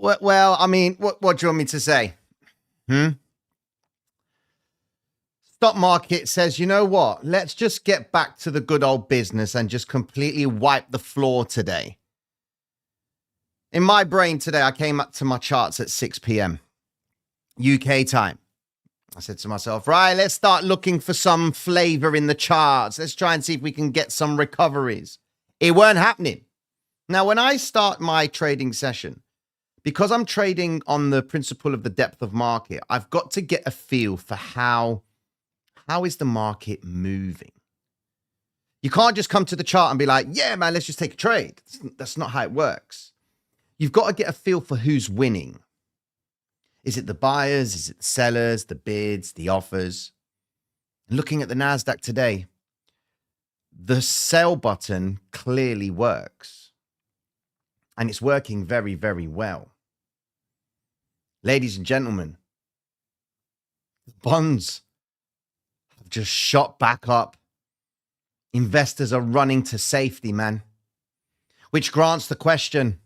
Well, I mean, what do you want me to say? Hmm? Stock market says, you know what? Let's just get back to the good old business and just completely wipe the floor today. In my brain today, I came up to my charts at 6 p.m. UK time. I said to myself, right, let's start looking for some flavor in the charts. Let's try and see if we can get some recoveries. It weren't happening. Now, when I start my trading session, because I'm trading on the principle of the depth of market, I've got to get a feel for how is the market moving. You can't just come to the chart and be like, yeah, man, let's just take a trade. That's not how it works. You've got to get a feel for who's winning. Is it the buyers? Is it the sellers, the bids, the offers? Looking at the NASDAQ today, the sell button clearly works. And it's working very, very well. Ladies and gentlemen, the bonds have just shot back up. Investors are running to safety, man. Which grants the question,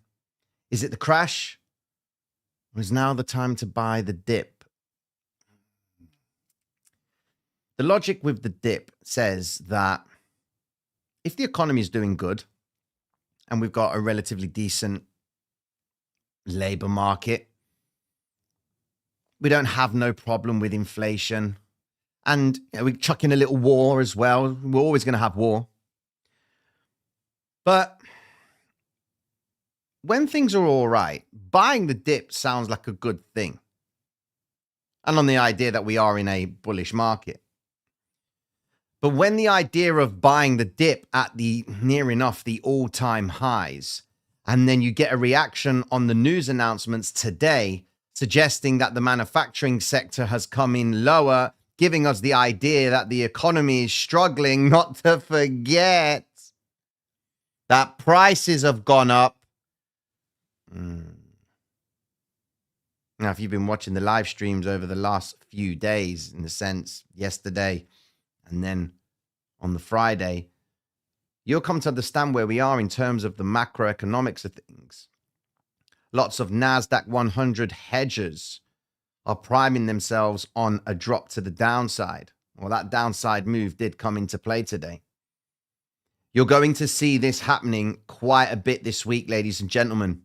is it the crash? Or is now the time to buy the dip? The logic with the dip says that if the economy is doing good and we've got a relatively decent labor market, we don't have no problem with inflation, and we chuck in a little war as well. We're always going to have war. But when things are all right, buying the dip sounds like a good thing. And on the idea that we are in a bullish market. But when the idea of buying the dip at the near enough the all-time highs, and then you get a reaction on the news announcements today suggesting that the manufacturing sector has come in lower, giving us the idea that the economy is struggling, not to forget that prices have gone up. Now, if you've been watching the live streams over the last few days, in the sense yesterday and then on the Friday, you'll come to understand where we are in terms of the macroeconomics of things. Lots of NASDAQ 100 hedgers are priming themselves on a drop to the downside. Well, that downside move did come into play today. You're going to see this happening quite a bit this week, ladies and gentlemen.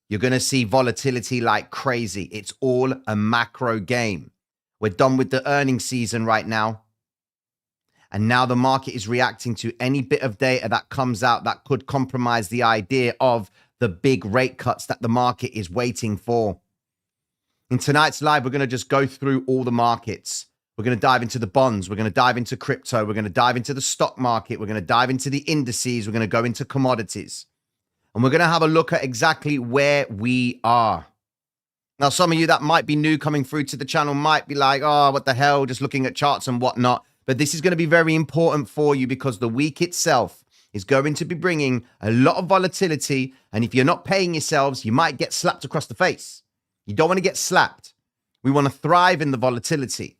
You're going to see volatility like crazy. It's all a macro game. We're done with the earnings season right now. And now the market is reacting to any bit of data that comes out that could compromise the idea of the big rate cuts that the market is waiting for. In tonight's live, we're going to just go through all the markets. We're going to dive into the bonds. We're going to dive into crypto. We're going to dive into the stock market. We're going to dive into the indices. We're going to go into commodities. And we're going to have a look at exactly where we are. Now, some of you that might be new coming through to the channel might be like, oh, what the hell, just looking at charts and whatnot. But this is going to be very important for you because the week itself is going to be bringing a lot of volatility. And if you're not paying yourselves, you might get slapped across the face. You don't want to get slapped. We want to thrive in the volatility.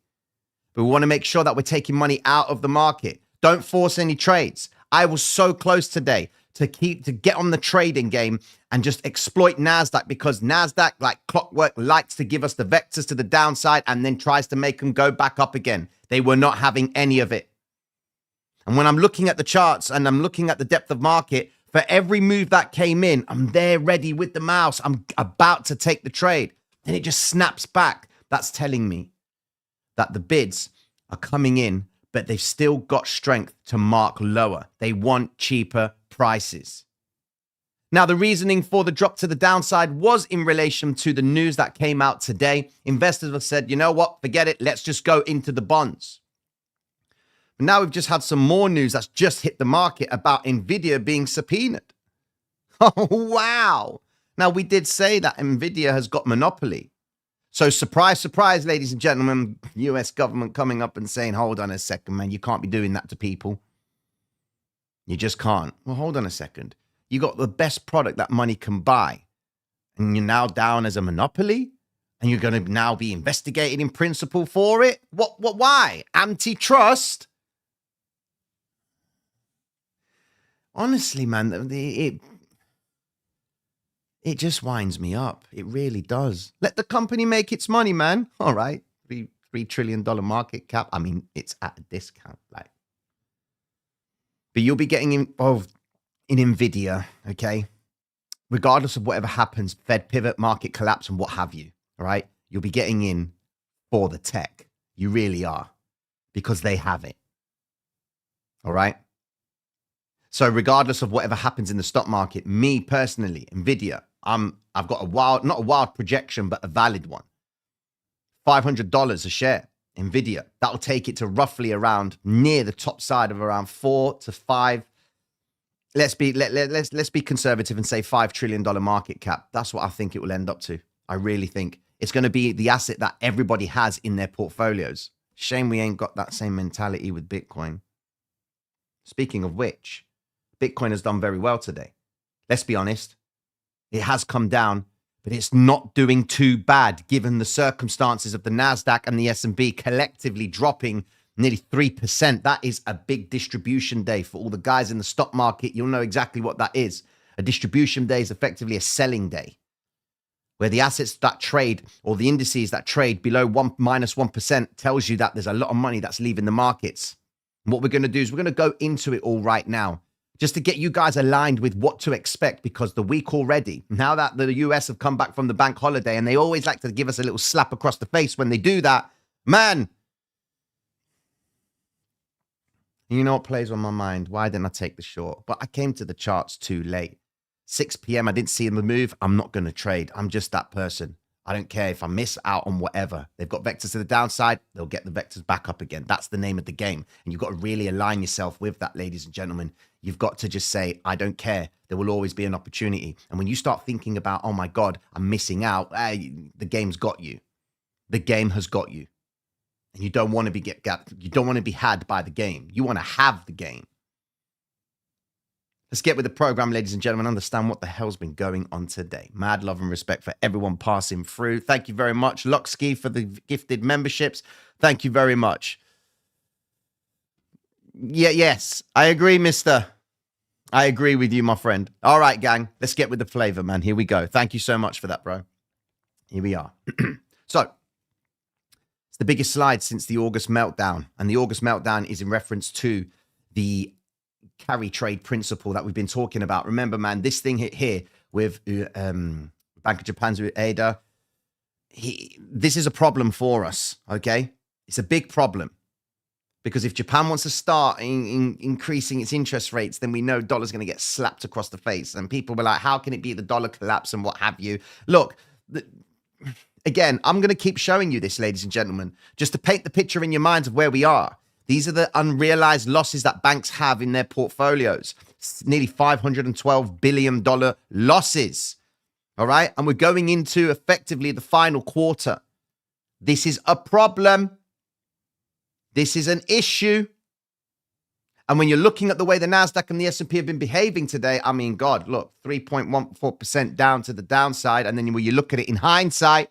But we want to make sure that we're taking money out of the market. Don't force any trades. I was so close today to get on the trading game and just exploit NASDAQ because NASDAQ, like clockwork, likes to give us the vectors to the downside and then tries to make them go back up again. They were not having any of it. And when I'm looking at the charts and I'm looking at the depth of market, for every move that came in, I'm there ready with the mouse. I'm about to take the trade. Then it just snaps back. That's telling me that the bids are coming in, but they've still got strength to mark lower. They want cheaper prices. Now, the reasoning for the drop to the downside was in relation to the news that came out today. Investors have said, you know what, forget it. Let's just go into the bonds. But now we've just had some more news that's just hit the market about Nvidia being subpoenaed. Oh, wow. Now, we did say that Nvidia has got monopoly. So surprise, surprise, ladies and gentlemen, US government coming up and saying, hold on a second, man, you can't be doing that to people. You just can't. Well, hold on a second. You got the best product that money can buy, and you're now down as a monopoly, and you're going to now be investigated in principle for it? What, why? Antitrust? Honestly, man, It just winds me up. It really does. Let the company make its money, man. All right. $3 trillion market cap. I mean, it's at a discount. Like, but you'll be getting involved in Nvidia, okay? Regardless of whatever happens, Fed pivot, market collapse, and what have you, all right? You'll be getting in for the tech. You really are, because they have it, all right? So regardless of whatever happens in the stock market, me personally, Nvidia, I've got not a wild projection, but a valid one. $500 a share, Nvidia. That'll take it to roughly around near the top side of around 4 to 5. Let's be conservative and say $5 trillion market cap. That's what I think it will end up to. I really think it's going to be the asset that everybody has in their portfolios. Shame we ain't got that same mentality with Bitcoin. Speaking of which, Bitcoin has done very well today. Let's be honest. It has come down, but it's not doing too bad given the circumstances of the NASDAQ and the S&P collectively dropping nearly 3%. That is a big distribution day for all the guys in the stock market. You'll know exactly what that is. A distribution day is effectively a selling day, where the assets that trade or the indices that trade below -1% tells you that there's a lot of money that's leaving the markets. And what we're going to do is we're going to go into it all right now, just to get you guys aligned with what to expect, because the week already, now that the US have come back from the bank holiday, and they always like to give us a little slap across the face when they do that, man. You know what plays on my mind? Why didn't I take the short? But I came to the charts too late. 6 p.m. I didn't see them move. I'm not going to trade. I'm just that person. I don't care if I miss out on whatever. They've got vectors to the downside. They'll get the vectors back up again. That's the name of the game. And you've got to really align yourself with that, ladies and gentlemen. You've got to just say, I don't care. There will always be an opportunity. And when you start thinking about, oh my God, I'm missing out, the game's got you. The game has got you. And you don't want to you don't want to be had by the game. You want to have the game. Let's get with the program, ladies and gentlemen. Understand what the hell's been going on today. Mad love and respect for everyone passing through. Thank you very much, Lockski, for the gifted memberships. Thank you very much. Yes, I agree, mister. I agree with you, my friend. All right, gang. Let's get with the flavor, man. Here we go. Thank you so much for that, bro. Here we are. So, it's the biggest slide since the August meltdown. And the August meltdown is in reference to the carry trade principle that we've been talking about. Remember, man, this thing hit here with Bank of Japan's Ueda. This is a problem for us, okay? It's a big problem. Because if Japan wants to start increasing its interest rates, then we know dollar's going to get slapped across the face. And people were like, how can it be the dollar collapse and what have you? Look, again, I'm going to keep showing you this, ladies and gentlemen, just to paint the picture in your minds of where we are. These are the unrealized losses that banks have in their portfolios. It's nearly $512 billion losses. All right? And we're going into effectively the final quarter. This is a problem. This is an issue. And when you're looking at the way the NASDAQ and the S&P have been behaving today, I mean, God, look, 3.14% down to the downside. And then when you look at it in hindsight,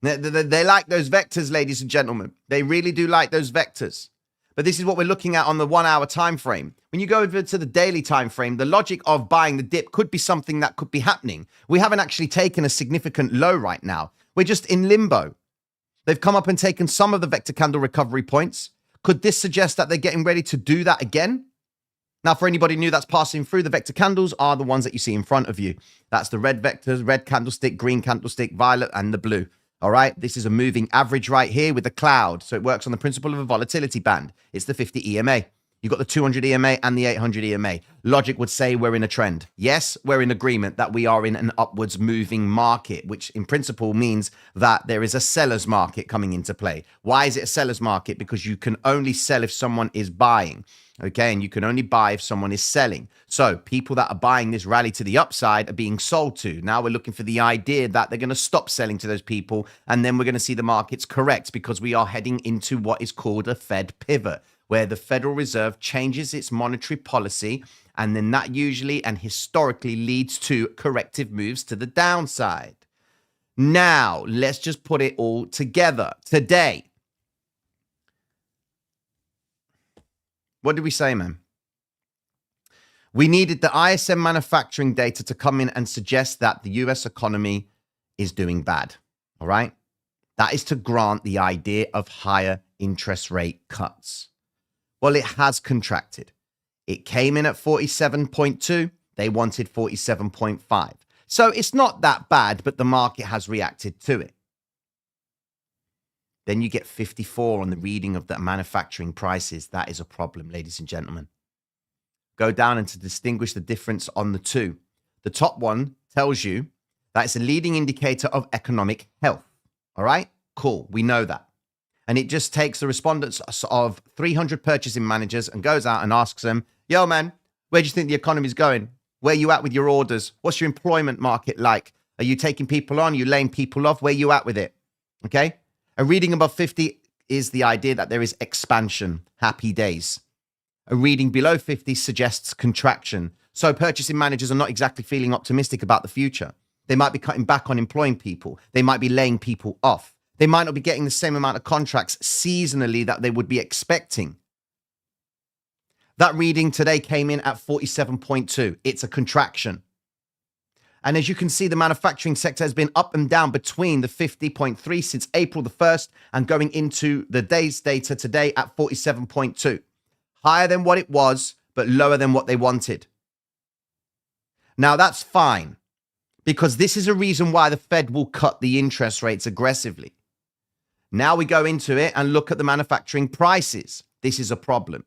they like those vectors, ladies and gentlemen. They really do like those vectors. But this is what we're looking at on the 1 hour time frame. When you go over to the daily time frame, the logic of buying the dip could be something that could be happening. We haven't actually taken a significant low right now. We're just in limbo. They've come up and taken some of the vector candle recovery points. Could this suggest that they're getting ready to do that again? Now, for anybody new that's passing through, the vector candles are the ones that you see in front of you. That's the red vectors, red candlestick, green candlestick, violet, and the blue. All right, this is a moving average right here with the cloud. So it works on the principle of a volatility band. It's the 50 EMA. You've got the 200 EMA and the 800 EMA. Logic would say we're in a trend. Yes, we're in agreement that we are in an upwards moving market, which in principle means that there is a seller's market coming into play. Why is it a seller's market? Because you can only sell if someone is buying. Okay, and you can only buy if someone is selling. So people that are buying this rally to the upside are being sold to. Now we're looking for the idea that they're going to stop selling to those people, and then we're going to see the markets correct, because we are heading into what is called a Fed pivot, where the Federal Reserve changes its monetary policy, and then that usually and historically leads to corrective moves to the downside. Now, let's just put it all together. Today, what did we say, man? We needed the ISM manufacturing data to come in and suggest that the US economy is doing bad. All right. That is to grant the idea of higher interest rate cuts. Well, it has contracted. It came in at 47.2. They wanted 47.5. So it's not that bad, but the market has reacted to it. Then you get 54 on the reading of the manufacturing prices. That is a problem, ladies and gentlemen. Go down and to distinguish the difference on the two. The top one tells you that it's a leading indicator of economic health. All right? Cool. We know that. And it just takes the respondents of 300 purchasing managers and goes out and asks them, yo, man, where do you think the economy is going? Where are you at with your orders? What's your employment market like? Are you taking people on? Are you laying people off? Where are you at with it? Okay? A reading above 50 is the idea that there is expansion, happy days. A reading below 50 suggests contraction. So purchasing managers are not exactly feeling optimistic about the future. They might be cutting back on employing people. They might be laying people off. They might not be getting the same amount of contracts seasonally that they would be expecting. That reading today came in at 47.2. It's a contraction. And as you can see, the manufacturing sector has been up and down between the 50.3 since April the 1st and going into the day's data today at 47.2. Higher than what it was, but lower than what they wanted. Now, that's fine, because this is a reason why the Fed will cut the interest rates aggressively. Now we go into it and look at the manufacturing prices. This is a problem.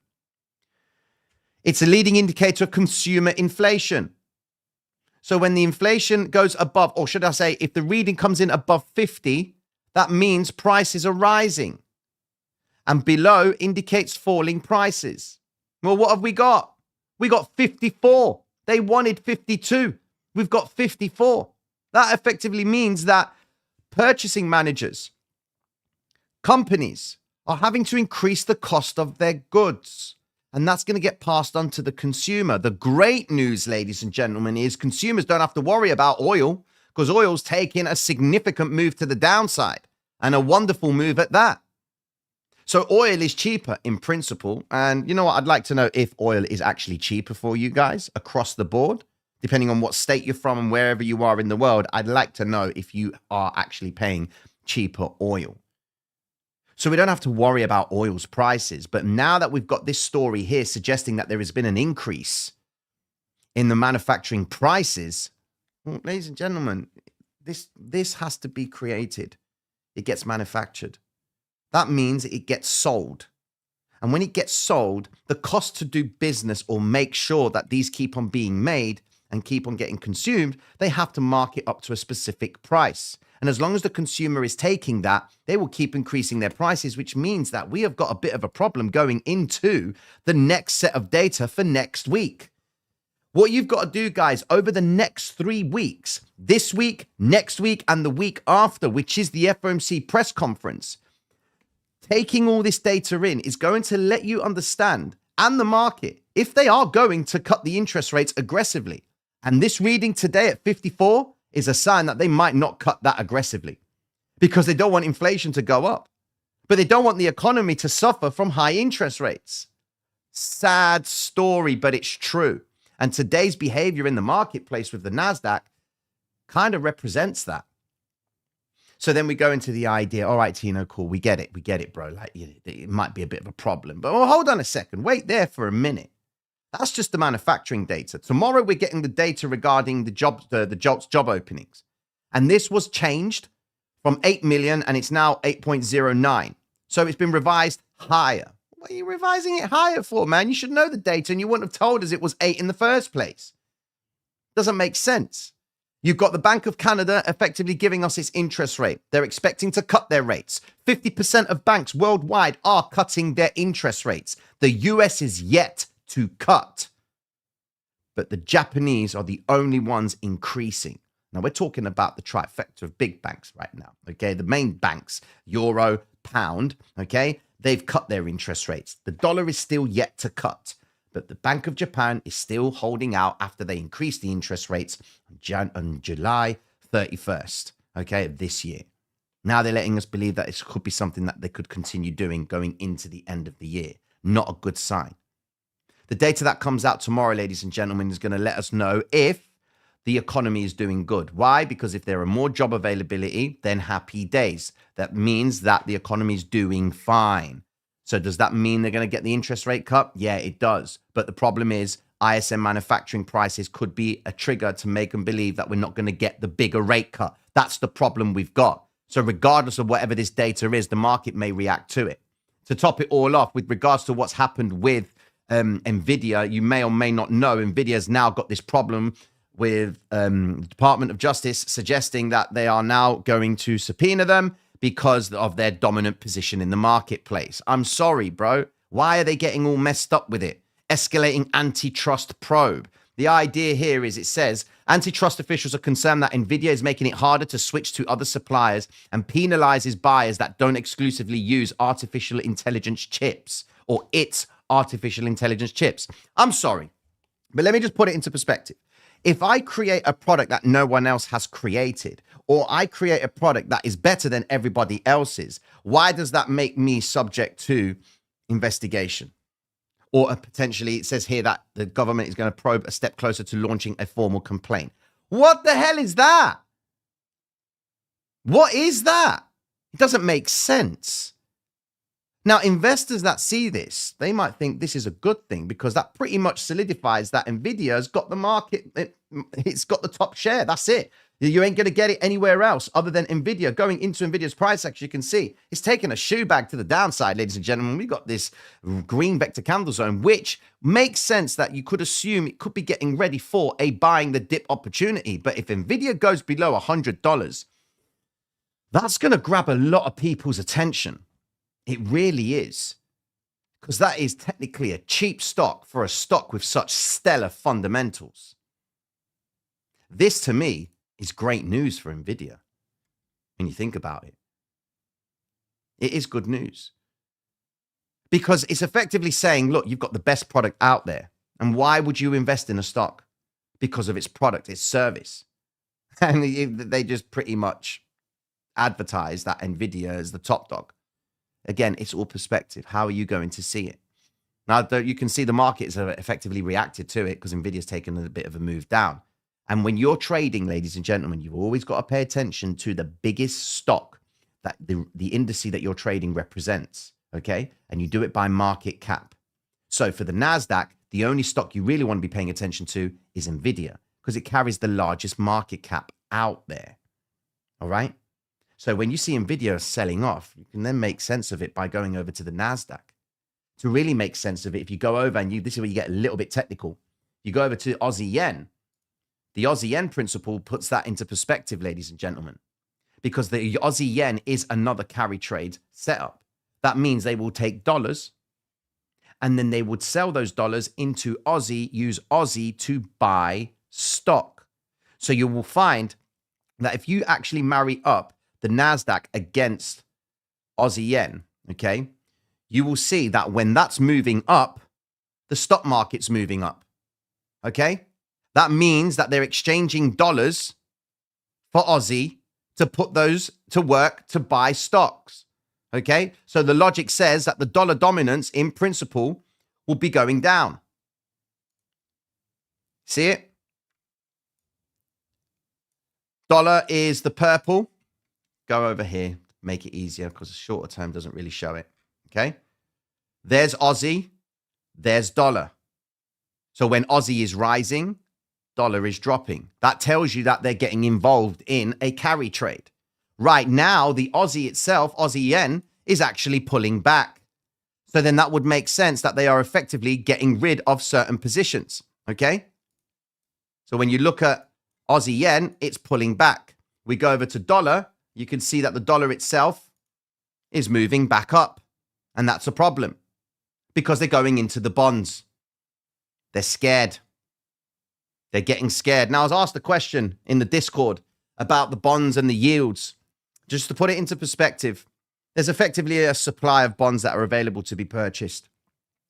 It's a leading indicator of consumer inflation. So when the inflation goes above, or should I say, if the reading comes in above 50, that means prices are rising. And below indicates falling prices. Well, what have we got? We got 54. They wanted 52. We've got 54. That effectively means that purchasing managers, companies are having to increase the cost of their goods. And that's going to get passed on to the consumer. The great news, ladies and gentlemen, is consumers don't have to worry about oil because oil's taking a significant move to the downside and a wonderful move at that. So oil is cheaper in principle. And you know what? I'd like to know if oil is actually cheaper for you guys across the board, depending on what state you're from and wherever you are in the world. I'd like to know if you are actually paying cheaper oil. So we don't have to worry about oil's prices. But now that we've got this story here suggesting that there has been an increase in the manufacturing prices, well, ladies and gentlemen, this has to be created. It gets manufactured. That means it gets sold. And when it gets sold, the cost to do business or make sure that these keep on being made and keep on getting consumed, they have to mark it up to a specific price. And as long as the consumer is taking that, they will keep increasing their prices, which means that we have got a bit of a problem going into the next set of data for next week. What you've got to do, guys, over the next 3 weeks, this week, next week, and the week after, which is the FOMC press conference, taking all this data in is going to let you understand, and the market, if they are going to cut the interest rates aggressively. And this reading today at 54 is a sign that they might not cut that aggressively because they don't want inflation to go up, but they don't want the economy to suffer from high interest rates. Sad story, but it's true. And today's behavior in the marketplace with the NASDAQ kind of represents that. So then we go into the idea, all right, Tino, cool, we get it, bro. Like, it might be a bit of a problem, but hold on a second, wait there for a minute. That's just the manufacturing data. Tomorrow we're getting the data regarding the JOLTS job openings, and this was changed from 8 million, and it's now 8.09. So it's been revised higher. What are you revising it higher for, man? You should know the data, and you wouldn't have told us it was 8 in the first place. Doesn't make sense. You've got the Bank of Canada effectively giving us its interest rate. They're expecting to cut their rates. 50% of banks worldwide are cutting their interest rates. The US is yet to cut. But the Japanese are the only ones increasing. Now, we're talking about the trifecta of big banks right now, okay? The main banks, euro, pound, okay? They've cut their interest rates. The dollar is still yet to cut. But the Bank of Japan is still holding out after they increased the interest rates on July 31st, okay, of this year. Now they're letting us believe that it could be something that they could continue doing going into the end of the year. Not a good sign. The data that comes out tomorrow, ladies and gentlemen, is going to let us know if the economy is doing good. Why? Because if there are more job availability, then happy days. That means that the economy is doing fine. So does that mean they're going to get the interest rate cut? Yeah, it does. But the problem is ISM manufacturing prices could be a trigger to make them believe that we're not going to get the bigger rate cut. That's the problem we've got. So regardless of whatever this data is, the market may react to it. To top it all off, with regards to what's happened with Nvidia, you may or may not know, Nvidia's now got this problem with the Department of Justice suggesting that they are now going to subpoena them because of their dominant position in the marketplace. I'm sorry, bro. Why are they getting all messed up with it? Escalating antitrust probe. The idea here is it says antitrust officials are concerned that Nvidia is making it harder to switch to other suppliers and penalizes buyers that don't exclusively use artificial intelligence chips or its artificial intelligence chips. I'm sorry, but let me just put it into perspective. If I create a product that no one else has created, or I create a product that is better than everybody else's, why does that make me subject to investigation? Or potentially, it says here that the government is going to probe a step closer to launching a formal complaint. What the hell is that? What is that? It doesn't make sense. Now, investors that see this, they might think this is a good thing because that pretty much solidifies that Nvidia's got the market. It's got the top share. That's it. You ain't going to get it anywhere else other than Nvidia. Going into Nvidia's price action, you can see it's taking a shoe bag to the downside, ladies and gentlemen. We've got this green vector candle zone, which makes sense that you could assume it could be getting ready for a buying the dip opportunity. But if Nvidia goes below $100, that's going to grab a lot of people's attention. It really is. Because that is technically a cheap stock for a stock with such stellar fundamentals. This, to me, is great news for Nvidia when you think about it. It is good news. Because it's effectively saying, look, you've got the best product out there. And why would you invest in a stock? Because of its product, its service. And they just pretty much advertise that Nvidia is the top dog. Again, it's all perspective. How are you going to see it? Now, you can see the markets have effectively reacted to it because Nvidia's taken a bit of a move down. And when you're trading, ladies and gentlemen, you've always got to pay attention to the biggest stock that the indice that you're trading represents, okay? And you do it by market cap. So for the NASDAQ, the only stock you really want to be paying attention to is Nvidia because it carries the largest market cap out there, all right? So when you see Nvidia selling off, you can then make sense of it by going over to the NASDAQ. To really make sense of it, if you go over and this is where you get a little bit technical, you go over to Aussie yen. The Aussie yen principle puts that into perspective, ladies and gentlemen, because the Aussie yen is another carry trade setup. That means they will take dollars and then they would sell those dollars into Aussie, use Aussie to buy stock. So you will find that if you actually marry up the NASDAQ against Aussie yen, okay, you will see that when that's moving up, the stock market's moving up, okay? That means that they're exchanging dollars for Aussie to put those to work to buy stocks, okay? So the logic says that the dollar dominance in principle will be going down. See it? Dollar is the purple. Go over here, make it easier because the shorter term doesn't really show it, okay? There's Aussie, there's dollar. So when Aussie is rising, dollar is dropping. That tells you that they're getting involved in a carry trade. Right now, the Aussie itself, Aussie yen, is actually pulling back. So then that would make sense that they are effectively getting rid of certain positions, okay? So when you look at Aussie yen, it's pulling back. We go over to dollar, you can see that the dollar itself is moving back up. And that's a problem because they're going into the bonds. They're scared. They're getting scared. Now, I was asked a question in the Discord about the bonds and the yields. Just to put it into perspective, there's effectively a supply of bonds that are available to be purchased.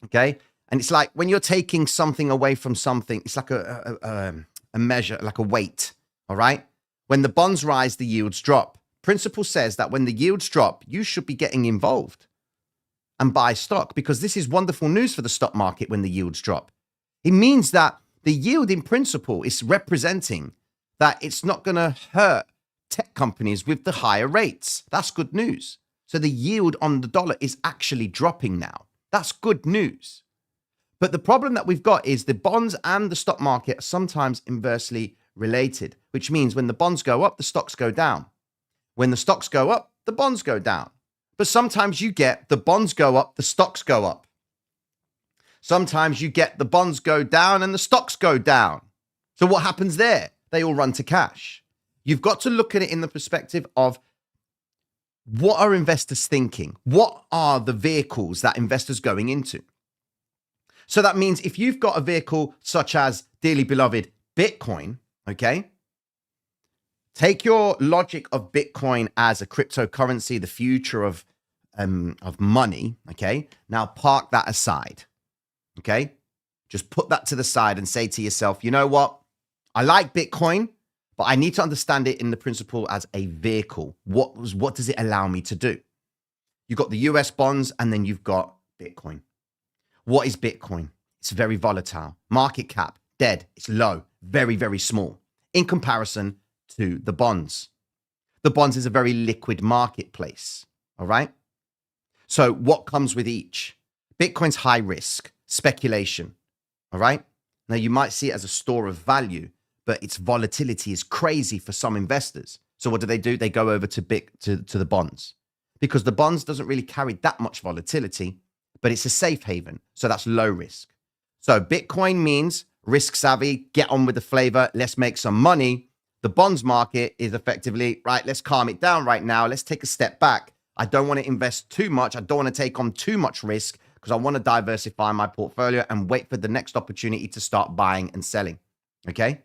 Okay? And it's like when you're taking something away from something, it's like a measure, like a weight. All right? When the bonds rise, the yields drop. Principle says that when the yields drop, you should be getting involved. and buy stock, because this is wonderful news for the stock market when the yields drop. It means that the yield in principle is representing that it's not going to hurt tech companies with the higher rates. That's good news. So the yield on the dollar is actually dropping now. That's good news. But the problem that we've got is the bonds and the stock market are sometimes inversely related, which means when the bonds go up, the stocks go down. When the stocks go up, the bonds go down. But sometimes you get the bonds go up, the stocks go up. Sometimes you get the bonds go down and the stocks go down. So what happens there? They all run to cash. You've got to look at it in the perspective of what are investors thinking? What are the vehicles that investors going into? So that means if you've got a vehicle such as dearly beloved Bitcoin, okay, take your logic of Bitcoin as a cryptocurrency, the future of money, okay? Now park that aside, okay? Just put that to the side and say to yourself, you know what? I like Bitcoin, but I need to understand it in the principle as a vehicle. What does it allow me to do? You've got the US bonds and then you've got Bitcoin. What is Bitcoin? It's very volatile. Market cap, dead. It's low, very, very small in comparison to the bonds. The bonds is a very liquid marketplace, all right? So what comes with each? Bitcoin's high risk, speculation, all right? Now you might see it as a store of value, but its volatility is crazy for some investors. So what do? They go over to the bonds, because the bonds doesn't really carry that much volatility, but it's a safe haven. So that's low risk. So Bitcoin means risk savvy, get on with the flavor, let's make some money. The bonds market is effectively, right, let's calm it down right now. Let's take a step back. I don't want to invest too much. I don't want to take on too much risk because I want to diversify my portfolio and wait for the next opportunity to start buying and selling. Okay?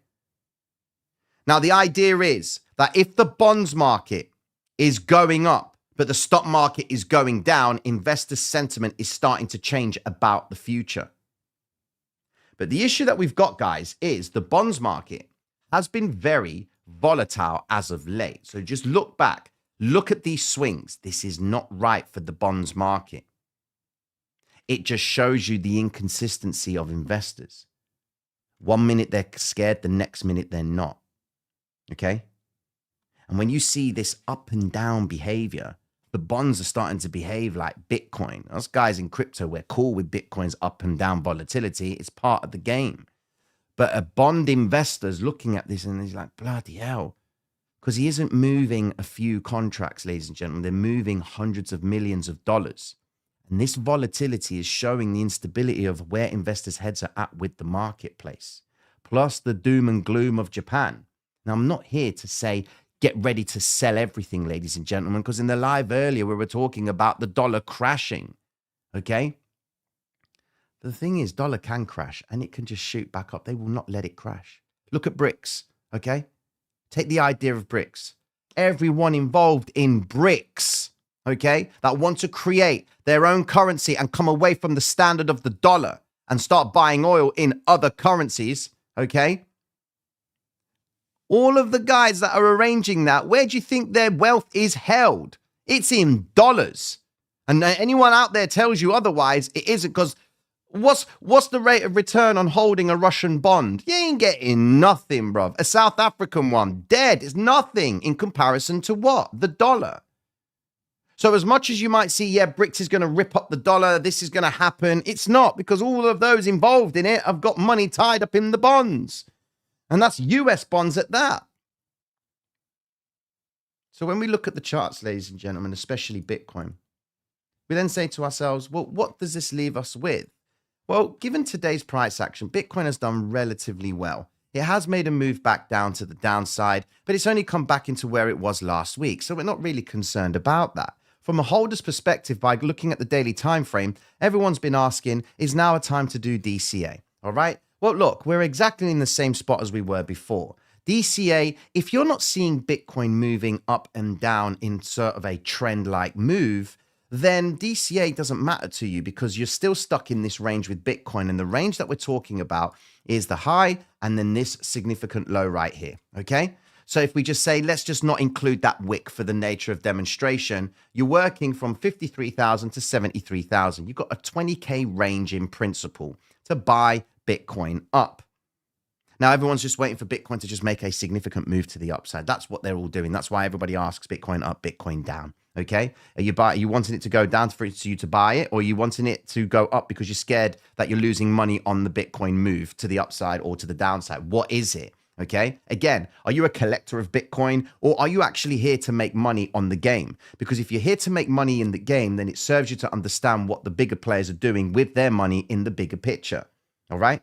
Now, the idea is that if the bonds market is going up, but the stock market is going down, investor sentiment is starting to change about the future. But the issue that we've got, guys, is the bonds market has been very volatile as of late. So just look back, look at these swings. This is not right for the bonds market. It just shows you the inconsistency of investors. 1 minute they're scared, the next minute they're not. Okay? And when you see this up and down behavior, the bonds are starting to behave like Bitcoin. Us guys in crypto, we're cool with Bitcoin's up and down volatility. It's part of the game. But a bond investor's looking at this and he's like, bloody hell. Because he isn't moving a few contracts, ladies and gentlemen. They're moving hundreds of millions of dollars. And this volatility is showing the instability of where investors' heads are at with the marketplace. Plus the doom and gloom of Japan. Now, I'm not here to say, get ready to sell everything, ladies and gentlemen, because in the live earlier, we were talking about the dollar crashing, okay? The thing is, dollar can crash and it can just shoot back up. They will not let it crash. Look at BRICS, okay? Take the idea of BRICS. Everyone involved in BRICS, okay, that want to create their own currency and come away from the standard of the dollar and start buying oil in other currencies, okay? All of the guys that are arranging that, where do you think their wealth is held? It's in dollars. And anyone out there tells you otherwise, it isn't, because what's the rate of return on holding a Russian bond? You ain't getting nothing, bruv. A South African one, dead, is nothing in comparison to what? The dollar. So as much as you might see, yeah, BRICS is going to rip up the dollar, this is going to happen, it's not, because all of those involved in it have got money tied up in the bonds. And that's US bonds at that. So when we look at the charts, ladies and gentlemen, especially Bitcoin, we then say to ourselves, well, what does this leave us with? Well, given today's price action, Bitcoin has done relatively well. It has made a move back down to the downside, but it's only come back into where it was last week. So we're not really concerned about that. From a holder's perspective, by looking at the daily time frame, everyone's been asking, is now a time to do DCA? All right. Well, look, we're exactly in the same spot as we were before. DCA, if you're not seeing Bitcoin moving up and down in sort of a trend-like move, then DCA doesn't matter to you because you're still stuck in this range with Bitcoin. And the range that we're talking about is the high and then this significant low right here, okay? So if we just say, let's just not include that wick for the nature of demonstration, you're working from 53,000 to 73,000. You've got a 20K range in principle to buy Bitcoin up. Now, everyone's just waiting for Bitcoin to just make a significant move to the upside. That's what they're all doing. That's why everybody asks Bitcoin up, Bitcoin down. Okay? Are you wanting it to go down for you to buy it, or are you wanting it to go up because you're scared that you're losing money on the Bitcoin move to the upside or to the downside? What is it? Okay? Again, are you a collector of Bitcoin, or are you actually here to make money on the game? Because if you're here to make money in the game, then it serves you to understand what the bigger players are doing with their money in the bigger picture. All right?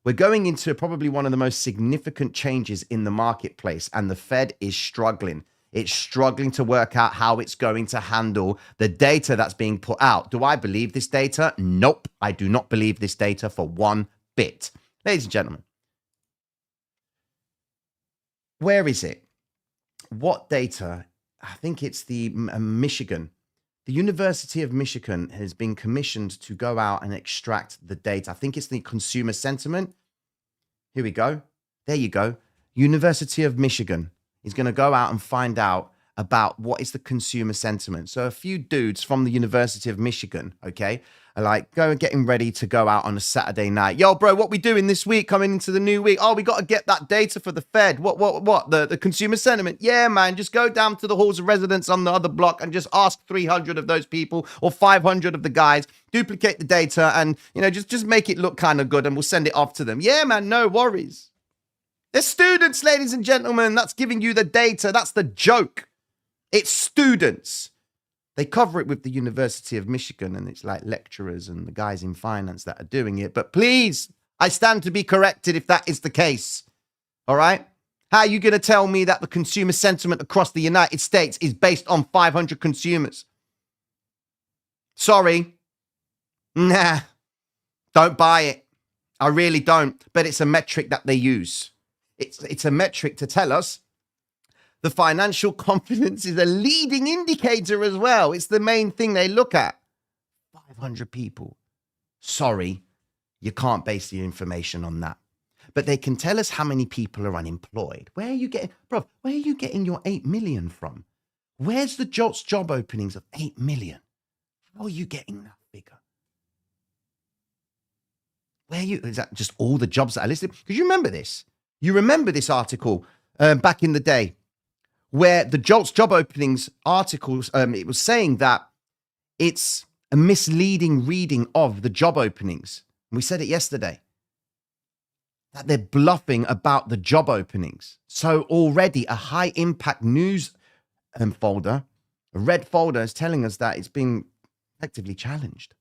We're going into probably one of the most significant changes in the marketplace, and the Fed is struggling. It's struggling to work out how it's going to handle the data that's being put out. Do I believe this data? Nope, I do not believe this data for one bit. Ladies and gentlemen, where is it? What data? I think it's the Michigan. The University of Michigan has been commissioned to go out and extract the data. I think it's the consumer sentiment. Here we go. There you go. University of Michigan is going to go out and find out about what is the consumer sentiment. So a few dudes from the University of Michigan, okay, are like getting ready to go out on a Saturday night. Yo, bro, what we doing this week coming into the new week? Oh, we got to get that data for the Fed. What? The consumer sentiment? Yeah, man, just go down to the halls of residence on the other block and just ask 300 of those people or 500 of the guys, duplicate the data and, just make it look kind of good and we'll send it off to them. Yeah, man, no worries. They're students, ladies and gentlemen. That's giving you the data. That's the joke. It's students. They cover it with the University of Michigan, and it's like lecturers and the guys in finance that are doing it. But please, I stand to be corrected if that is the case. All right? How are you going to tell me that the consumer sentiment across the United States is based on 500 consumers? Sorry. Nah. Don't buy it. I really don't. But it's a metric that they use. It's a metric to tell us the financial confidence is a leading indicator as well. It's the main thing they look at. 500 people. Sorry, you can't base the information on that. But they can tell us how many people are unemployed. Where are you getting your 8 million from? Where's the JOLTS job openings of 8 million? How are you getting that figure? Is that just all the jobs that are listed? Because you remember this. You remember this article back in the day where the JOLTS job openings articles, it was saying that it's a misleading reading of the job openings. We said it yesterday, that they're bluffing about the job openings. So already a high impact news folder, a red folder, is telling us that it's been effectively challenged.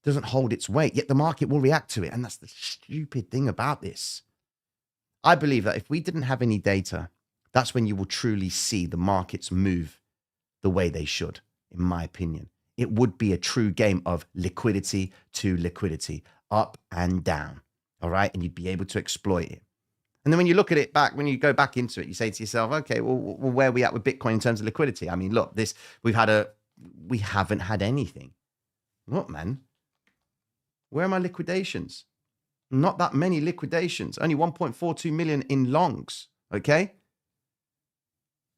Doesn't hold its weight, yet the market will react to it. And that's the stupid thing about this. I believe that if we didn't have any data, that's when you will truly see the markets move the way they should, in my opinion. It would be a true game of liquidity to liquidity, up and down, all right? And you'd be able to exploit it. And then when you look at it back, when you go back into it, you say to yourself, okay, well where are we at with Bitcoin in terms of liquidity? I mean, look, we haven't had anything. Look, man, where are my liquidations? Not that many liquidations, only 1.42 million in longs, okay?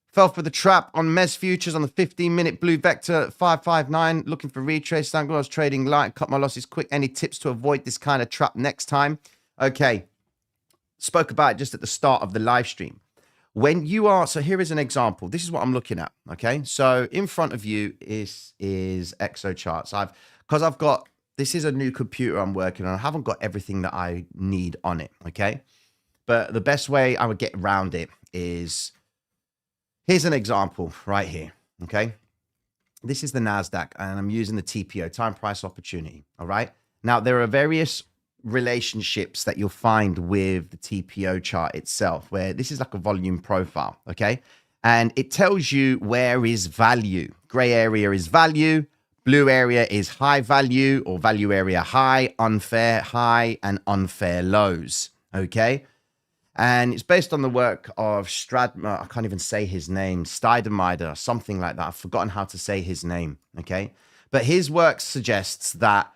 Fell for the trap on MES futures on the 15-minute blue vector 559, looking for retrace. Thank God I was trading light, cut my losses quick. Any tips to avoid this kind of trap next time? Okay, spoke about it just at the start of the live stream. So here is an example. This is what I'm looking at, okay? So in front of you is ExoCharts. This is a new computer I'm working on. I haven't got everything that I need on it, okay? But the best way I would get around it is, here's an example right here, okay? This is the NASDAQ, and I'm using the TPO, time price opportunity, all right? Now, there are various relationships that you'll find with the TPO chart itself, where this is like a volume profile, okay? And it tells you where is value. Gray area is value. Blue area is high value or value area high, unfair high, and unfair lows, okay? And it's based on the work of I can't even say his name, Steidermeider, something like that. I've forgotten how to say his name, okay? But his work suggests that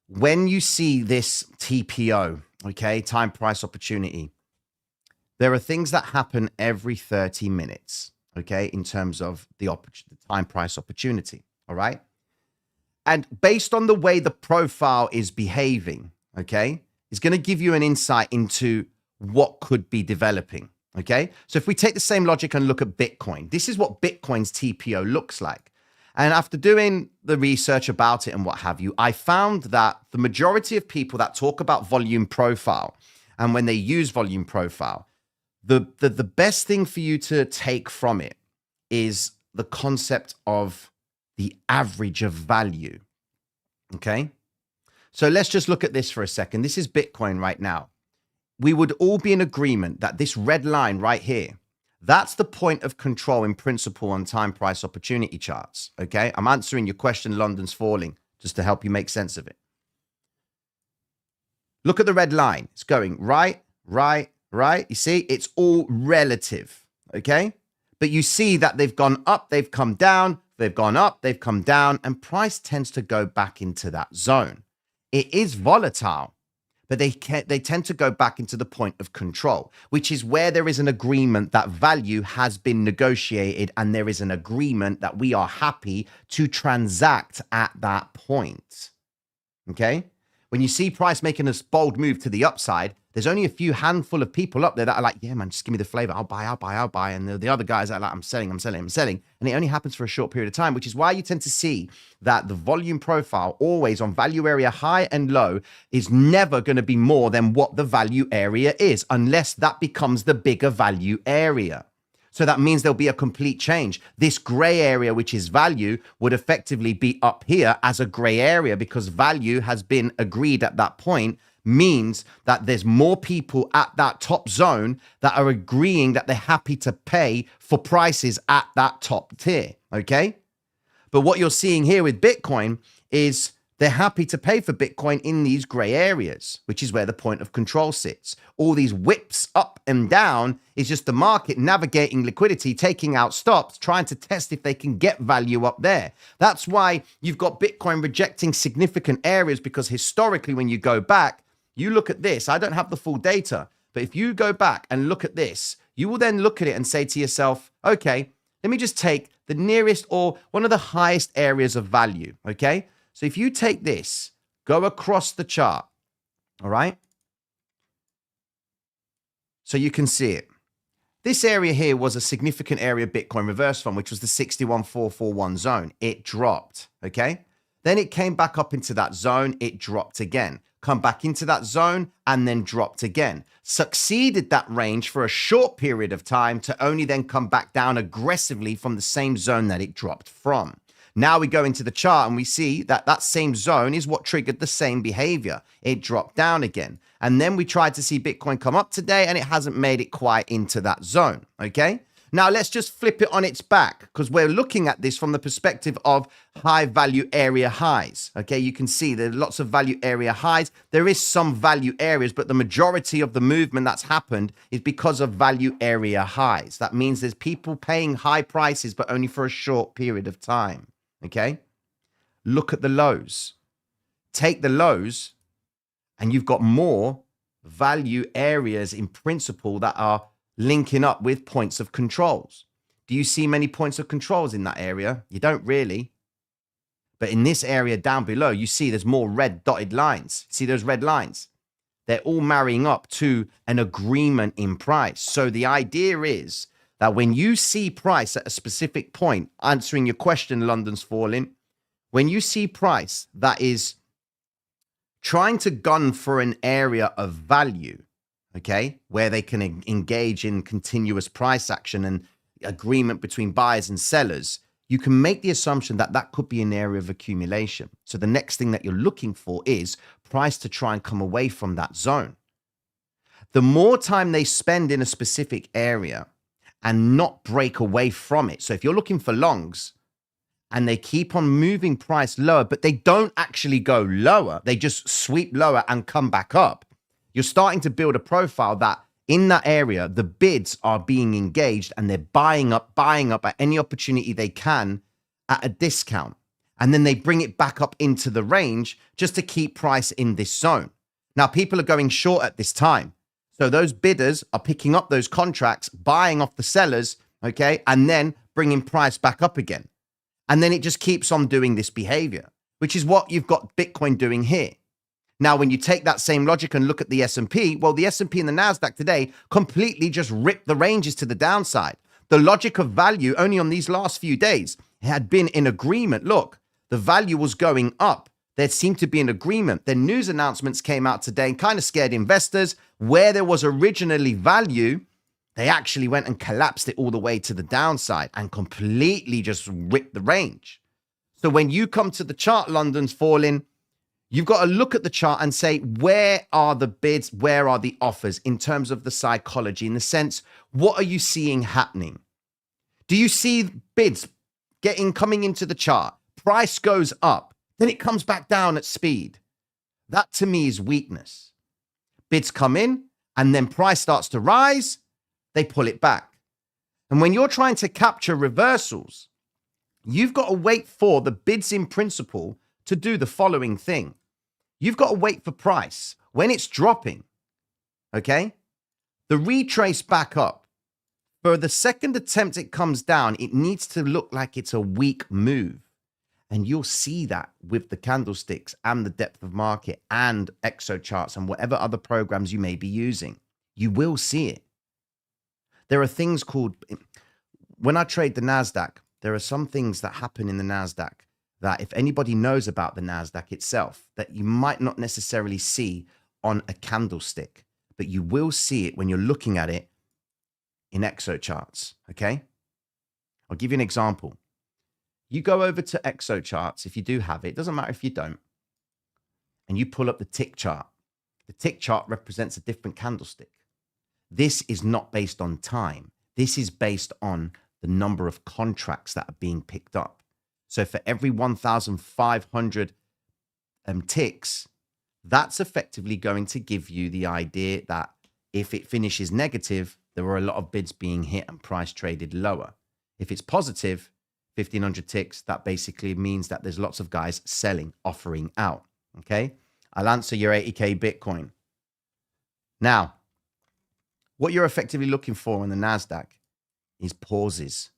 when you see this TPO, okay, time price opportunity, There are things that happen every 30 minutes, okay, in terms of the time price opportunity, all right? And based on the way the profile is behaving, okay, it's going to give you an insight into what could be developing, okay? So if we take the same logic and look at Bitcoin, this is what Bitcoin's TPO looks like. And after doing the research about it and what have you, I found that the majority of people that talk about volume profile and when they use volume profile, the best thing for you to take from it is the concept of the average of value, okay? So let's just look at this for a second. This is Bitcoin right now. We would all be in agreement that this red line right here, that's the point of control in principle on time price opportunity charts, okay? I'm answering your question, London's falling, just to help you make sense of it. Look at the red line. It's going right, right, right. You see, it's all relative, okay? But you see that they've gone up, they've come down, they've gone up, they've come down, and price tends to go back into that zone. It is volatile, but they tend to go back into the point of control, which is where there is an agreement that value has been negotiated and there is an agreement that we are happy to transact at that point, okay? When you see price making a bold move to the upside, there's only a few handful of people up there that are like, yeah, man, just give me the flavor. I'll buy, I'll buy, I'll buy. And the other guys are like, I'm selling, I'm selling, I'm selling. And it only happens for a short period of time, which is why you tend to see that the volume profile always on value area high and low is never going to be more than what the value area is, unless that becomes the bigger value area. So that means there'll be a complete change. This gray area, which is value, would effectively be up here as a gray area because value has been agreed at that point, means that there's more people at that top zone that are agreeing that they're happy to pay for prices at that top tier, okay? But what you're seeing here with Bitcoin is they're happy to pay for Bitcoin in these gray areas, which is where the point of control sits. All these whips up and down is just the market navigating liquidity, taking out stops, trying to test if they can get value up there. That's why you've got Bitcoin rejecting significant areas, because historically, when you go back, you look at this. I don't have the full data, but if you go back and look at this, you will then look at it and say to yourself, okay, let me just take the nearest or one of the highest areas of value, okay? So if you take this, go across the chart, all right? So you can see it. This area here was a significant area Bitcoin reversed from, which was the 61,441 zone. It dropped, okay? Then it came back up into that zone. It dropped again. Come back into that zone and then dropped again. Succeeded that range for a short period of time to only then come back down aggressively from the same zone that it dropped from. Now we go into the chart and we see that that same zone is what triggered the same behavior. It dropped down again. And then we tried to see Bitcoin come up today and it hasn't made it quite into that zone, okay? Now let's just flip it on its back, because we're looking at this from the perspective of high value area highs, okay? You can see there are lots of value area highs. There is some value areas, but the majority of the movement that's happened is because of value area highs. That means there's people paying high prices, but only for a short period of time. Okay, look at the lows. Take the lows, and you've got more value areas in principle that are linking up with points of controls. Do you see many points of controls in that area? You don't really. But in this area down below, you see there's more red dotted lines. See those red lines? They're all marrying up to an agreement in price. So the idea is that when you see price at a specific point, answering your question, London's falling, when you see price that is trying to gun for an area of value, okay, where they can engage in continuous price action and agreement between buyers and sellers, you can make the assumption that that could be an area of accumulation. So the next thing that you're looking for is price to try and come away from that zone. The more time they spend in a specific area and not break away from it. So if you're looking for longs and they keep on moving price lower, but they don't actually go lower, they just sweep lower and come back up, you're starting to build a profile that in that area, the bids are being engaged and they're buying up at any opportunity they can at a discount. And then they bring it back up into the range just to keep price in this zone. Now, people are going short at this time. So those bidders are picking up those contracts, buying off the sellers, okay, and then bringing price back up again. And then it just keeps on doing this behavior, which is what you've got Bitcoin doing here. Now, when you take that same logic and look at the S&P, well, the S&P and the NASDAQ today completely just ripped the ranges to the downside. The logic of value only on these last few days had been in agreement. Look, the value was going up. There seemed to be an agreement. Then news announcements came out today and kind of scared investors. Where there was originally value, they actually went and collapsed it all the way to the downside and completely just ripped the range. So when you come to the chart, London's falling, you've got to look at the chart and say, where are the bids? Where are the offers in terms of the psychology? In the sense, what are you seeing happening? Do you see bids coming into the chart? Price goes up, then it comes back down at speed. That to me is weakness. Bids come in and then price starts to rise, they pull it back. And when you're trying to capture reversals, you've got to wait for the bids in principle to do the following thing. You've got to wait for price when it's dropping, okay? The retrace back up. For the second attempt it comes down, it needs to look like it's a weak move. And you'll see that with the candlesticks and the depth of market and exo charts and whatever other programs you may be using. You will see it. There are things called, when I trade the NASDAQ, there are some things that happen in the NASDAQ that if anybody knows about the NASDAQ itself, that you might not necessarily see on a candlestick, but you will see it when you're looking at it in exo charts, okay? I'll give you an example. You go over to exo charts, if you do have it, it doesn't matter if you don't, and you pull up the tick chart. The tick chart represents a different candlestick. This is not based on time. This is based on the number of contracts that are being picked up. So for every 1,500 ticks, that's effectively going to give you the idea that if it finishes negative, there were a lot of bids being hit and price traded lower. If it's positive, 1,500 ticks, that basically means that there's lots of guys selling, offering out, okay? I'll answer your 80K Bitcoin. Now, what you're effectively looking for in the NASDAQ is pauses.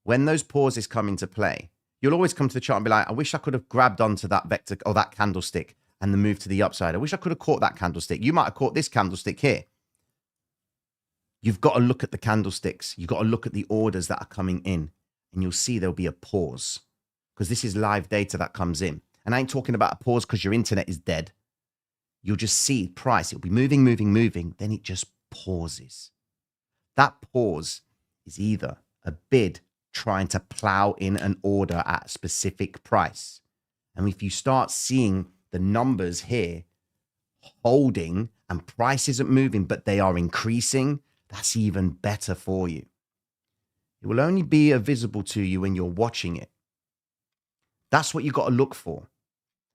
When those pauses come into play, you'll always come to the chart and be like, I wish I could have grabbed onto that vector or that candlestick and the move to the upside. I wish I could have caught that candlestick. You might have caught this candlestick here. You've got to look at the candlesticks. You've got to look at the orders that are coming in, and you'll see there'll be a pause because this is live data that comes in. And I ain't talking about a pause because your internet is dead. You'll just see price. It'll be moving, moving, moving. Then it just pauses. That pause is either a bid trying to plow in an order at a specific price. And if you start seeing the numbers here holding and price isn't moving, but they are increasing, that's even better for you. It will only be visible to you when you're watching it. That's what you got to look for.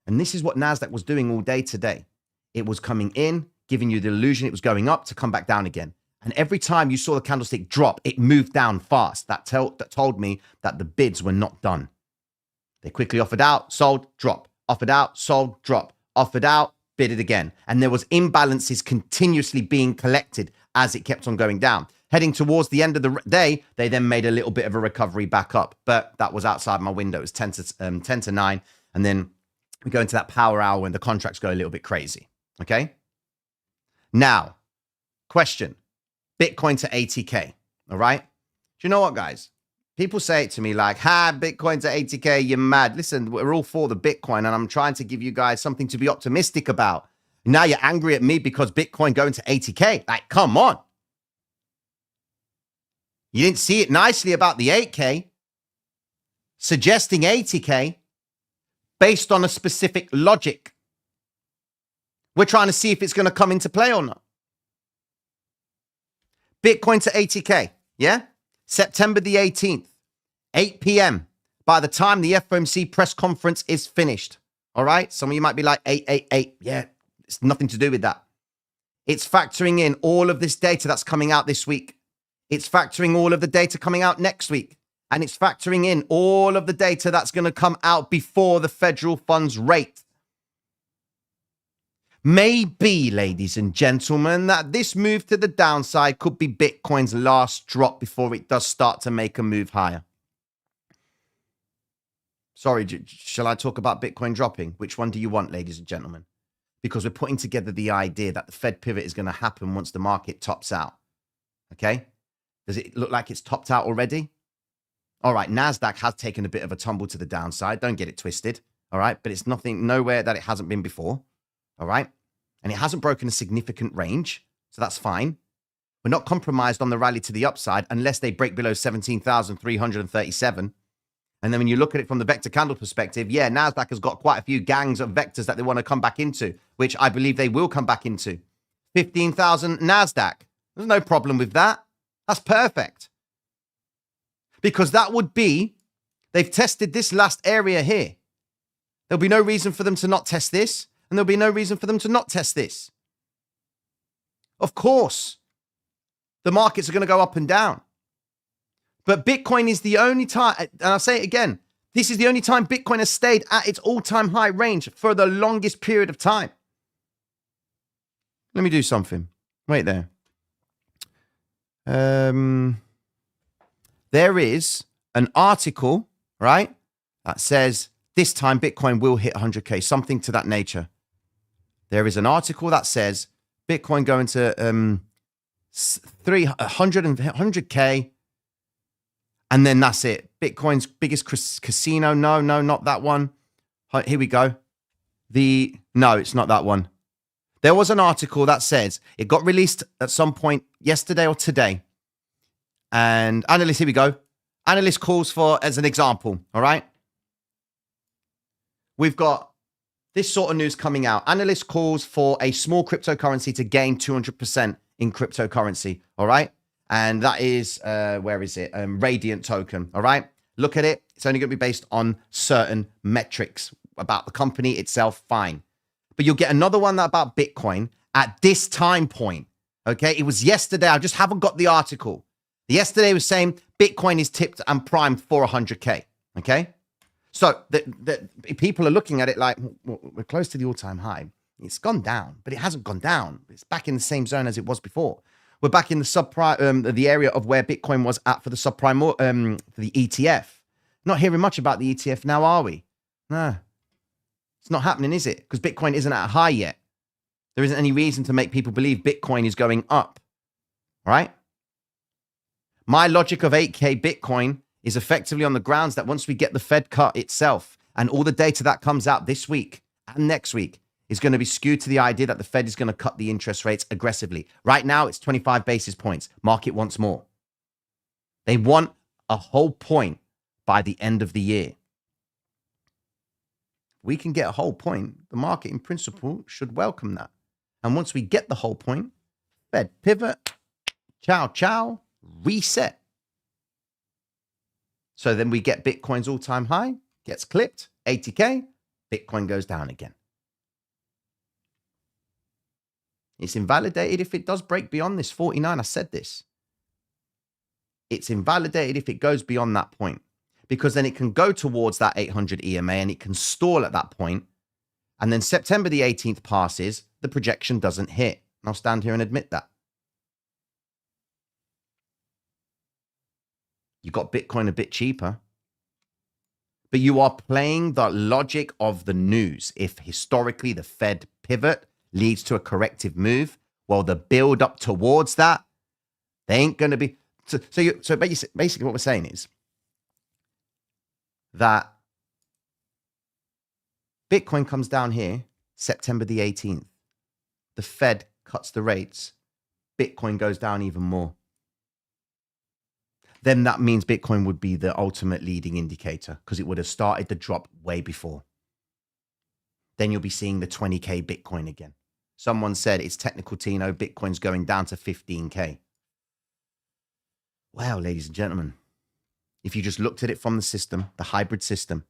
And this is what NASDAQ was doing all day today. It was coming in, giving you the illusion it was going up to come back down again. And every time you saw the candlestick drop, it moved down fast. That told me that the bids were not done. They quickly offered out, sold, drop, offered out, sold, drop, offered out, bid it again. And there was imbalances continuously being collected as it kept on going down. Heading towards the end of the day, they then made a little bit of a recovery back up. But that was outside my window. It was 10 to 9. And then we go into that power hour when the contracts go a little bit crazy. Okay? Now, question. Bitcoin to 80K. All right? Do you know what, guys? People say it to me like, Bitcoin to 80K, you're mad. Listen, we're all for the Bitcoin, and I'm trying to give you guys something to be optimistic about. Now you're angry at me because Bitcoin going to 80K. Like, come on. You didn't see it nicely about the 8K, suggesting 80K based on a specific logic. We're trying to see if it's going to come into play or not. Bitcoin to 80K, yeah? September the 18th, 8 p.m. by the time the FOMC press conference is finished. All right? Some of you might be like, 888. Yeah, it's nothing to do with that. It's factoring in all of this data that's coming out this week. It's factoring all of the data coming out next week. And it's factoring in all of the data that's going to come out before the federal funds rate. Maybe, ladies and gentlemen, that this move to the downside could be Bitcoin's last drop before it does start to make a move higher. Sorry, shall I talk about Bitcoin dropping? Which one do you want, ladies and gentlemen? Because we're putting together the idea that the Fed pivot is going to happen once the market tops out. Okay? Does it look like it's topped out already? All right, NASDAQ has taken a bit of a tumble to the downside. Don't get it twisted. All right, but it's nowhere that it hasn't been before. All right, and it hasn't broken a significant range, so that's fine. We're not compromised on the rally to the upside unless they break below 17,337. And then when you look at it from the vector candle perspective, yeah, NASDAQ has got quite a few gangs of vectors that they want to come back into, which I believe they will come back into. 15,000 NASDAQ. There's no problem with that. That's perfect. Because that would be, they've tested this last area here. There'll be no reason for them to not test this, and there'll be no reason for them to not test this. Of course, the markets are going to go up and down. But Bitcoin is the only time, and I'll say it again, this is the only time Bitcoin has stayed at its all-time high range for the longest period of time. Let me do something. Wait there. There is an article, right, that says this time Bitcoin will hit 100K, something to that nature. There is an article that says Bitcoin going to 100K, and then that's it. Bitcoin's biggest casino. No, not that one. Here we go. No, it's not that one. There was an article that says it got released at some point yesterday or today. And analyst, here we go. Analyst calls for, as an example, all right? We've got this sort of news coming out. Analyst calls for a small cryptocurrency to gain 200% in cryptocurrency, all right? And that is, where is it? Radiant token, all right? Look at it. It's only going to be based on certain metrics about the company itself, fine. But you'll get another one about Bitcoin at this time point, okay? It was yesterday. I just haven't got the article. Yesterday was saying Bitcoin is tipped and primed for 100K, okay? So the people are looking at it like, we're close to the all-time high. It's gone down, but it hasn't gone down. It's back in the same zone as it was before. We're back in the subprime, the area of where Bitcoin was at for the subprime, for the ETF. Not hearing much about the ETF now, are we? No, it's not happening, is it? Because Bitcoin isn't at a high yet. There isn't any reason to make people believe Bitcoin is going up, right? My logic of 8K Bitcoin is effectively on the grounds that once we get the Fed cut itself and all the data that comes out this week and next week is going to be skewed to the idea that the Fed is going to cut the interest rates aggressively. Right now, it's 25 basis points. Market wants more. They want a whole point by the end of the year. We can get a whole point. The market, in principle, should welcome that. And once we get the whole point, Fed pivot, ciao, ciao, reset. So then we get Bitcoin's all-time high, gets clipped, 80K, Bitcoin goes down again. It's invalidated if it does break beyond this 49. I said this. It's invalidated if it goes beyond that point, because then it can go towards that 800 EMA and it can stall at that point. And then September the 18th passes, the projection doesn't hit. And I'll stand here and admit that. You got Bitcoin a bit cheaper, but you are playing the logic of the news. If historically the Fed pivot leads to a corrective move, well, the build up towards that, they ain't going to be. So basically what we're saying is that Bitcoin comes down here, September the 18th. The Fed cuts the rates. Bitcoin goes down even more. Then that means Bitcoin would be the ultimate leading indicator because it would have started the drop way before. Then you'll be seeing the 20K Bitcoin again. Someone said it's technical, Tino, Bitcoin's going down to 15K. Wow, ladies and gentlemen, if you just looked at it from the system, the hybrid system,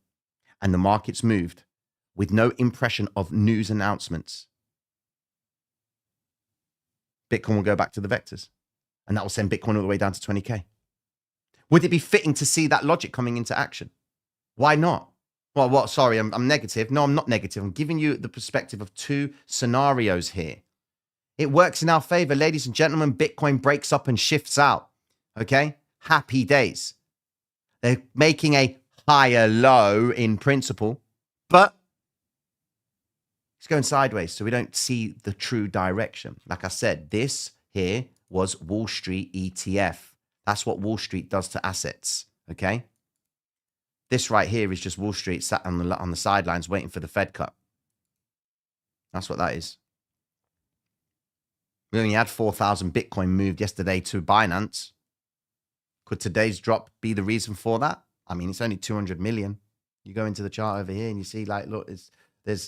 and the markets moved with no impression of news announcements, Bitcoin will go back to the vectors. And that will send Bitcoin all the way down to 20K. Would it be fitting to see that logic coming into action? Why not? Well, what? Sorry, I'm negative. No, I'm not negative. I'm giving you the perspective of two scenarios here. It works in our favor, ladies and gentlemen. Bitcoin breaks up and shifts out. Okay? Happy days. They're making a higher low in principle, but it's going sideways. So we don't see the true direction. Like I said, this here was Wall Street ETF. That's what Wall Street does to assets. Okay? This right here is just Wall Street sat on the sidelines waiting for the Fed cut. That's what that is. We only had 4,000 Bitcoin moved yesterday to Binance. Could today's drop be the reason for that? I mean, it's only 200 million. You go into the chart over here and you see, like, look,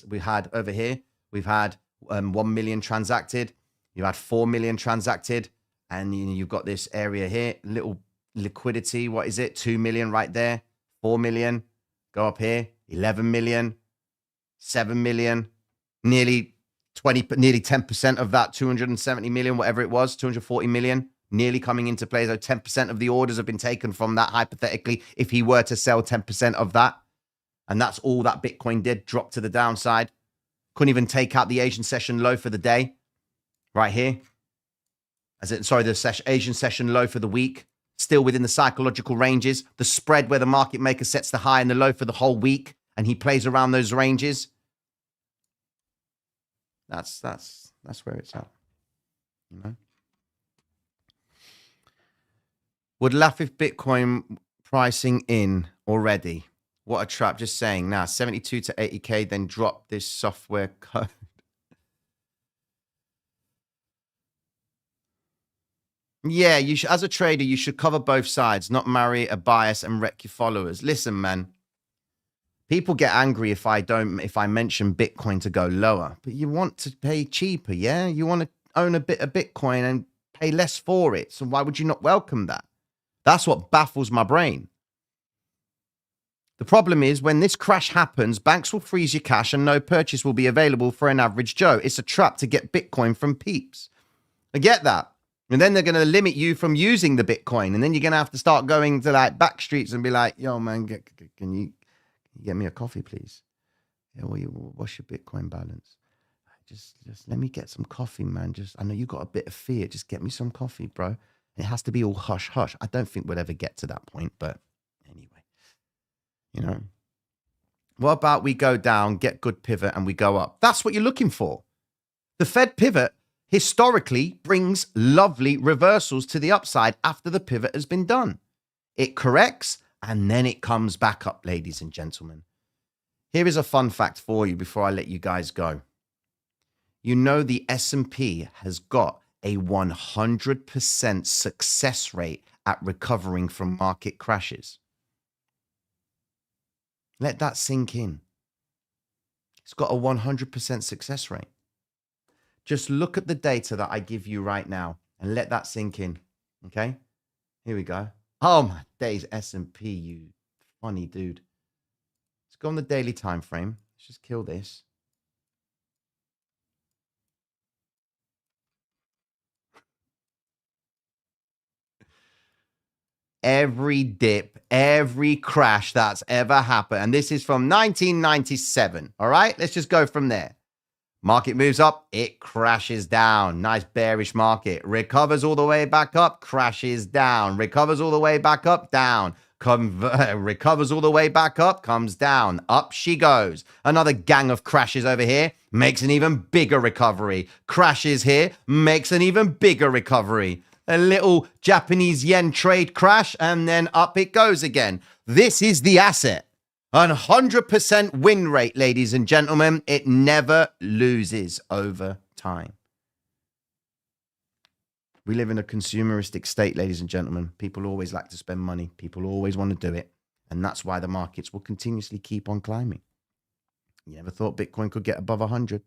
we had over here, we've had 1 million transacted. You had 4 million transacted. And you've got this area here, little liquidity. What is it? 2 million right there. 4 million. Go up here. 11 million. 7 million. Nearly 10% of that 270 million, whatever it was, 240 million, nearly coming into play. So 10% of the orders have been taken from that, hypothetically, if he were to sell 10% of that. And that's all that Bitcoin did, drop to the downside. Couldn't even take out the Asian session low for the day. Right here. The Asian session low for the week. Still within the psychological ranges. The spread where the market maker sets the high and the low for the whole week. And he plays around those ranges. That's where it's at. You know? Would laugh if Bitcoin pricing in already. What a trap. Just saying. Now, 72 to 80K, then drop this software code. Yeah, you should, as a trader, you should cover both sides, not marry a bias and wreck your followers. Listen, man. People get angry if I mention Bitcoin to go lower, but you want to pay cheaper, yeah? You want to own a bit of Bitcoin and pay less for it. So why would you not welcome that? That's what baffles my brain. The problem is when this crash happens, banks will freeze your cash and no purchase will be available for an average Joe. It's a trap to get Bitcoin from peeps. I get that. And then they're going to limit you from using the Bitcoin. And then you're going to have to start going to like back streets and be like, yo, man, can you get me a coffee, please? Yeah, what's your Bitcoin balance? Just let me get some coffee, man. I know you got a bit of fear. Just get me some coffee, bro. It has to be all hush hush. I don't think we'll ever get to that point, but anyway, you know. What about we go down, get good pivot, and we go up? That's what you're looking for. The Fed pivot historically brings lovely reversals to the upside after the pivot has been done. It corrects, and then it comes back up, ladies and gentlemen. Here is a fun fact for you before I let you guys go. You know the S&P has got a 100% success rate at recovering from market crashes. Let that sink in. It's got a 100% success rate. Just look at the data that I give you right now and let that sink in. Okay? Here we go. Oh my days, S&P, you funny dude. Let's go on the daily time frame. Let's just kill this. Every dip, every crash that's ever happened. And this is from 1997. All right? Let's just go from there. Market moves up, it crashes down. Nice bearish market. Recovers all the way back up, crashes down. Recovers all the way back up, down. Recovers all the way back up, comes down. Up she goes. Another gang of crashes over here, makes an even bigger recovery. Crashes here, makes an even bigger recovery. A little Japanese yen trade crash, and then up it goes again. This is the asset. 100% win rate, ladies and gentlemen. It never loses over time. We live in a consumeristic state, ladies and gentlemen. People always like to spend money. People always want to do it. And that's why the markets will continuously keep on climbing. You never thought Bitcoin could get above 100.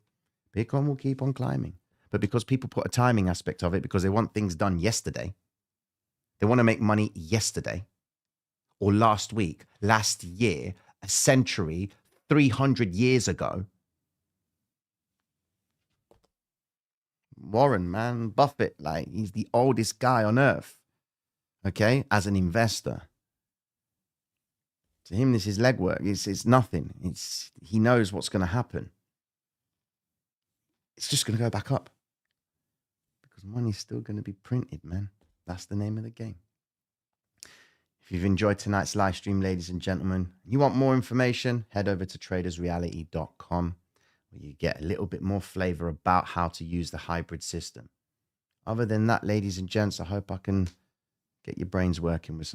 Bitcoin will keep on climbing. But because people put a timing aspect of it, because they want things done yesterday, they want to make money yesterday or last week, last year, a century, 300 years ago. Warren, man, Buffett, like he's the oldest guy on earth, okay, as an investor. To him, this is legwork. It's nothing. He knows what's going to happen. It's just going to go back up because money's still going to be printed, man. That's the name of the game. If you've enjoyed tonight's live stream, ladies and gentlemen, you want more information, head over to tradersreality.com where you get a little bit more flavor about how to use the hybrid system. Other than that, ladies and gents, I hope I can get your brains working with something.